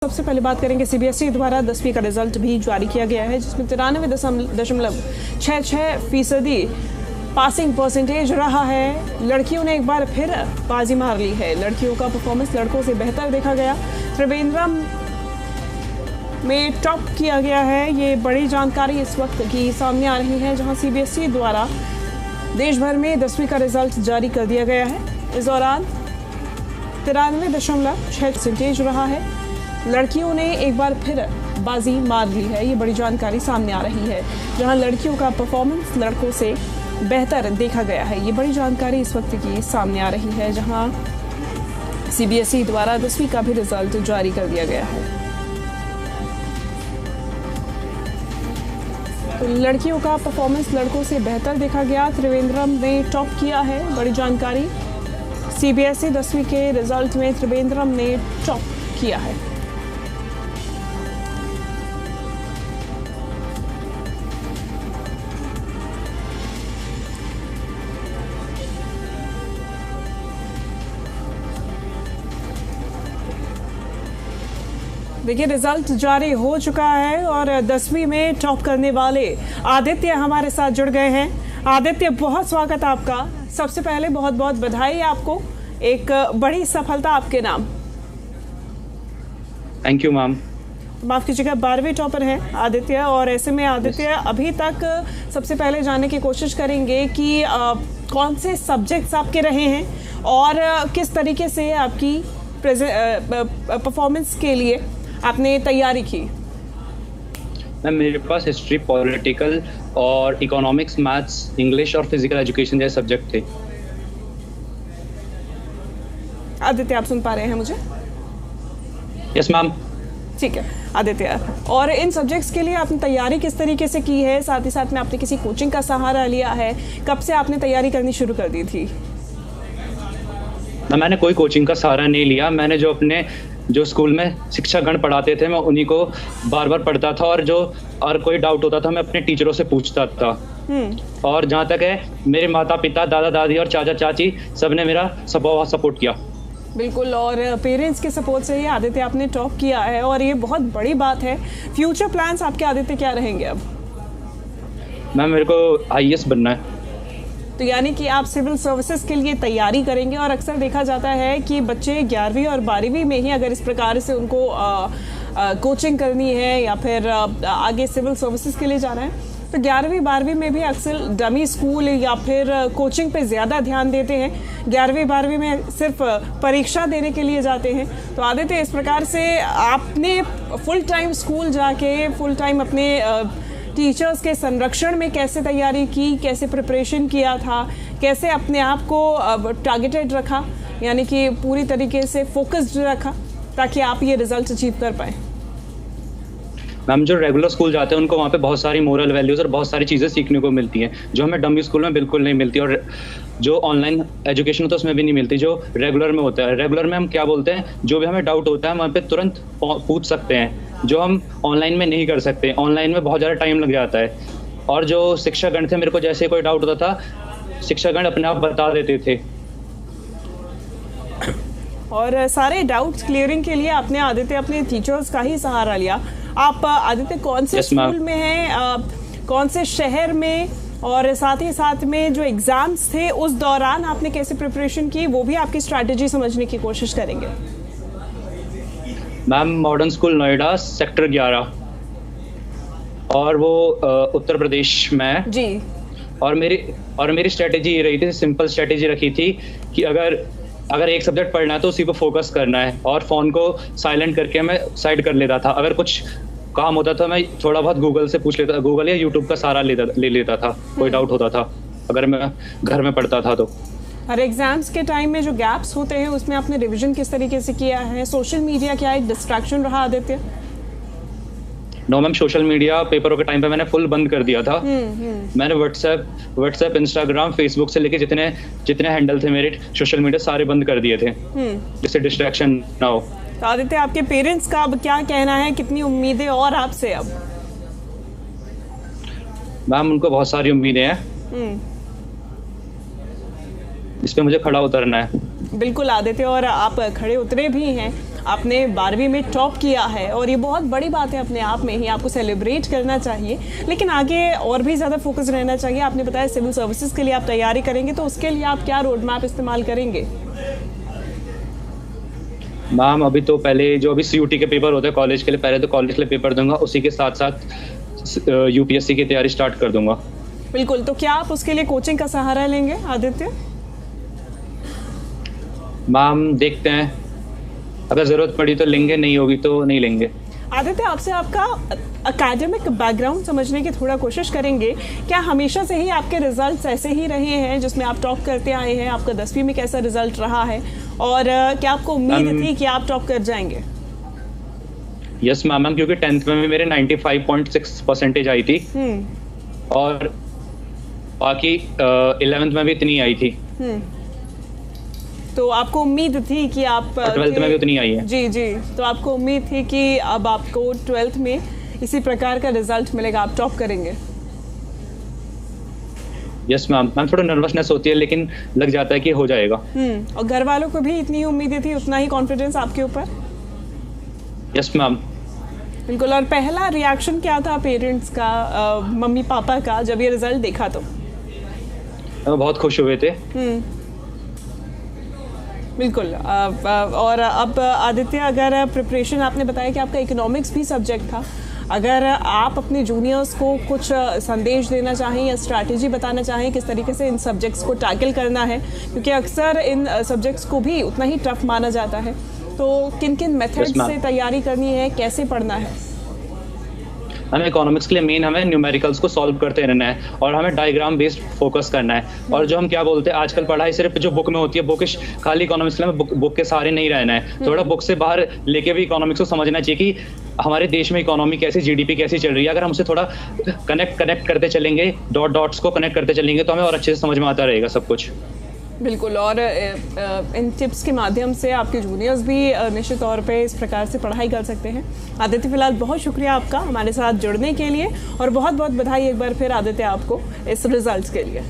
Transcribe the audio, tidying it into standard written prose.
सबसे पहले बात करेंगे सीबीएसई द्वारा 10वीं का रिजल्ट भी जारी किया गया है, जिसमें 93.66% पासिंग परसेंटेज रहा है। लड़कियों ने एक बार फिर बाजी मार ली है। लड़कियों का परफॉर्मेंस लड़कों से बेहतर देखा गया। त्रिवेंद्रम में टॉप किया गया है। ये बड़ी जानकारी इस वक्त की सामने आ रही है, जहां सीबीएसई द्वारा देश भर में 10वीं का रिजल्ट जारी कर दिया गया है। इस दौरान 93.6% रहा है। लड़कियों ने एक बार फिर बाजी मार ली है। ये बड़ी जानकारी सामने आ रही है, जहां लड़कियों का परफॉर्मेंस लड़कों से बेहतर देखा गया है। ये बड़ी जानकारी इस वक्त की सामने आ रही है, जहां सीबीएसई द्वारा 10वीं का भी रिजल्ट जारी कर दिया गया है। तो लड़कियों का परफॉर्मेंस लड़कों से बेहतर देखा गया। त्रिवेंद्रम ने टॉप किया है। बड़ी जानकारी, सीबीएसई 10वीं के रिजल्ट में त्रिवेंद्रम ने टॉप किया है। देखिए, रिजल्ट जारी हो चुका है और 10वीं में टॉप करने वाले आदित्य हमारे साथ जुड़ गए हैं। आदित्य, बहुत स्वागत आपका। सबसे पहले बहुत बहुत बधाई आपको, एक बड़ी सफलता आपके नाम। Thank you ma'am. माफ कीजिएगा, 12वीं टॉपर हैं आदित्य, और ऐसे में आदित्य अभी तक सबसे पहले जानने की कोशिश करेंगे कि कौन से सब्जेक्ट्स आपके रहे हैं और किस तरीके से आपकी परफॉर्मेंस के लिए आपने तैयारी की। मैम, मेरे पास हिस्ट्री, पॉलिटिकल और इकोनॉमिक्स, मैथ्स, इंग्लिश और फिजिकल एजुकेशन जैसे सब्जेक्ट थे। आदित्य, आप सुन पा रहे हैं मुझे? Yes ma'am. ठीक है आदित्य, और इन सब्जेक्ट्स के लिए आपने तैयारी किस तरीके से की है? साथ ही साथ में आपने किसी कोचिंग का सहारा लिया है? कब से आपने तैयारी करनी शुरू कर दी थी? मैंने कोई कोचिंग का सहारा नहीं लिया। मैंने जो स्कूल में शिक्षकगण पढ़ाते थे, मैं उन्हीं को बार बार पढ़ता था, और कोई डाउट होता था मैं अपने टीचरों से पूछता था। और जहाँ तक है, मेरे माता पिता, दादा दादी और चाचा चाची सबने मेरा बहुत सपोर्ट किया। बिल्कुल, और पेरेंट्स के सपोर्ट से ही आदित्य आपने टॉप किया है, और ये बहुत बड़ी बात है। फ्यूचर प्लान्स आपके आदित्य क्या रहेंगे अब? मैम, मेरे को आईएएस बनना है। तो यानी कि आप सिविल सर्विसेज के लिए तैयारी करेंगे, और अक्सर देखा जाता है कि बच्चे 11वीं और 12वीं में ही अगर इस प्रकार से उनको कोचिंग करनी है या फिर आगे सिविल सर्विसेज के लिए जाना है, तो 11वीं 12वीं में भी अक्सर डमी स्कूल या फिर कोचिंग पे ज़्यादा ध्यान देते हैं। 11वीं 12वीं में सिर्फ परीक्षा देने के लिए जाते हैं। तो आदित्य, इस प्रकार से आपने फुल टाइम स्कूल जाके फुल टाइम अपने टीचर्स के संरक्षण में कैसे तैयारी की, कैसे प्रिपरेशन किया था, कैसे अपने आप को टारगेटेड रखा, यानी कि पूरी तरीके से फोकस्ड रखा, ताकि आप ये रिजल्ट अचीव कर पाए? मैम, जो रेगुलर स्कूल जाते हैं उनको वहाँ पे बहुत सारी मोरल वैल्यूज़ और बहुत सारी चीज़ें सीखने को मिलती हैं, जो हमें डमी स्कूल में बिल्कुल नहीं मिलती, और जो ऑनलाइन एजुकेशन होता है उसमें भी नहीं मिलती, जो रेगुलर में होता है। रेगुलर में हम क्या बोलते हैं, जो भी हमें डाउट होता है हम वहाँ पे तुरंत पूछ सकते हैं, जो हम ऑनलाइन में नहीं कर सकते। ऑनलाइन में बहुत ज़्यादा टाइम लग जाता है। और जो शिक्षकगण थे, मेरे को जैसे कोई डाउट होता था, शिक्षकगण अपने आप बता देते थे। और सारे डाउट्स क्लियरिंग के लिए आपने आदित्य अपने टीचर्स का ही सहारा लिया। आप आदित्य कौन से स्कूल में हैं, कौन से शहर में, और साथ ही साथ में जो एग्जाम्स थे उस दौरान आपने कैसे प्रिपरेशन की, वो भी आपकी स्ट्रैटेजी समझने की कोशिश करेंगे। Ma'am, modern school Noida, sector 11, और वो उत्तर प्रदेश में जी। और मेरी स्ट्रैटेजी ये रही थी, सिंपल स्ट्रैटेजी रखी थी कि अगर एक सब्जेक्ट पढ़ना है तो उसी पर फोकस करना है, और फ़ोन को साइलेंट करके मैं साइड कर लेता था। अगर कुछ काम होता था मैं थोड़ा बहुत गूगल से पूछ लेता, गूगल या यूट्यूब का सहारा ले लेता था, कोई डाउट होता था अगर मैं घर में पढ़ता था तो। और एग्जाम्स के टाइम में जो गैप्स होते हैं उसमें आपने रिवीजन किस तरीके से किया है? सोशल मीडिया क्या एक डिस्ट्रैक्शन रहा Aditya? No ma'am, social media पेपरों के टाइम पे मैंने फुल बंद कर दिया था। मैंने व्हाट्सएप, इंस्टाग्राम, फेसबुक से लेके जितने हैंडल थे मेरे सोशल मीडिया सारे बंद कर दिए थे, जिससे डिस्ट्रैक्शन ना हो। तो आदित्य, आपके पेरेंट्स का अब क्या कहना है? कितनी उम्मीदें और आपसे अब? मैम, उनको बहुत सारी उम्मीदें हैं, इस पे मुझे खड़ा उतरना है। बिल्कुल आदित्य, और आप खड़े उतरे भी हैं। आपने 12वीं में टॉप किया है और ये बहुत बड़ी बात है अपने आप में ही, आपको सेलिब्रेट करना चाहिए। लेकिन आगे और भी ज़्यादा फोकस रहना चाहिए। आपने बताया सिविल सर्विसेज के लिए आप तैयारी करेंगे, तो उसके लिए आप क्या रोड मैप इस्तेमाल करेंगे? मैम अभी तो पहले जो अभी CUT के पेपर होते हैं कॉलेज के लिए, पहले तो कॉलेज के लिए पेपर दूंगा, उसी के साथ साथ UPSC की तैयारी स्टार्ट कर दूंगा। बिल्कुल, तो क्या आप उसके लिए कोचिंग का सहारा लेंगे आदित्य? मैम देखते हैं, अगर ज़रूरत पड़ी तो लेंगे, नहीं होगी तो नहीं लेंगे। आदित्य, आपसे आपका एकेडमिक बैकग्राउंड समझने की थोड़ा कोशिश करेंगे। क्या हमेशा से ही आपके रिजल्ट्स ऐसे ही रहे हैं जिसमें आप टॉप करते आए हैं? आपका 10वीं में कैसा रिजल्ट रहा है और क्या आपको उम्मीद थी कि आप टॉप कर जाएंगे? यस मैम, क्योंकि 10th में मेरे 95.6% आई थी और बाकी 11th में भी इतनी आई थी। तो आपको उम्मीद थी कि आप 12th में भी उतनी आई है। जी जी, तो आपको उम्मीद थी कि अब आपको 12th में इसी प्रकार का रिजल्ट मिलेगा, आप टॉप करेंगे? यस मैम, थोड़ा नर्वसनेस होती है लेकिन लग जाता है कि हो जाएगा। और घर वालों को भी इतनी उम्मीदें थी, उतना ही कॉन्फिडेंस आपके ऊपर? Yes ma'am. बिल्कुल। और पहला रिएक्शन क्या था पेरेंट्स का, मम्मी पापा का, जब ये रिजल्ट देखा? तो बहुत खुश हुए थे। बिल्कुल। और अब आदित्य, अगर प्रिपरेशन, आपने बताया कि आपका इकोनॉमिक्स भी सब्जेक्ट था, अगर आप अपने जूनियर्स को कुछ संदेश देना चाहें या स्ट्रैटेजी बताना चाहें किस तरीके से इन सब्जेक्ट्स को टैकल करना है, क्योंकि अक्सर इन सब्जेक्ट्स को भी उतना ही टफ माना जाता है, तो किन किन मेथड्स से तैयारी करनी है, कैसे पढ़ना है? हमें इकोनॉमिक्स के लिए मेन हमें न्यूमेरिकल्स को सॉल्व करते रहना है और हमें डायग्राम बेस्ड फोकस करना है। और जो हम क्या बोलते हैं, आजकल पढ़ाई सिर्फ जो बुक में होती है, बुकिश खाली इकोनॉमिक्स के लिए बुक के सहारे नहीं रहना है, थोड़ा बुक से बाहर लेके भी इकोनॉमिक्स को समझना चाहिए कि हमारे देश में इकोनॉमी कैसी, GDP कैसी चल रही है। अगर हम उसे थोड़ा कनेक्ट करते चलेंगे, डॉट्स को कनेक्ट करते चलेंगे, तो हमें और अच्छे से समझ में आता रहेगा सब कुछ। बिल्कुल। और इन टिप्स के माध्यम से आपके जूनियर्स भी निश्चित तौर पे इस प्रकार से पढ़ाई कर सकते हैं। आदित्य, फिलहाल बहुत शुक्रिया आपका हमारे साथ जुड़ने के लिए और बहुत बहुत बधाई एक बार फिर आदित्य आपको इस रिजल्ट्स के लिए।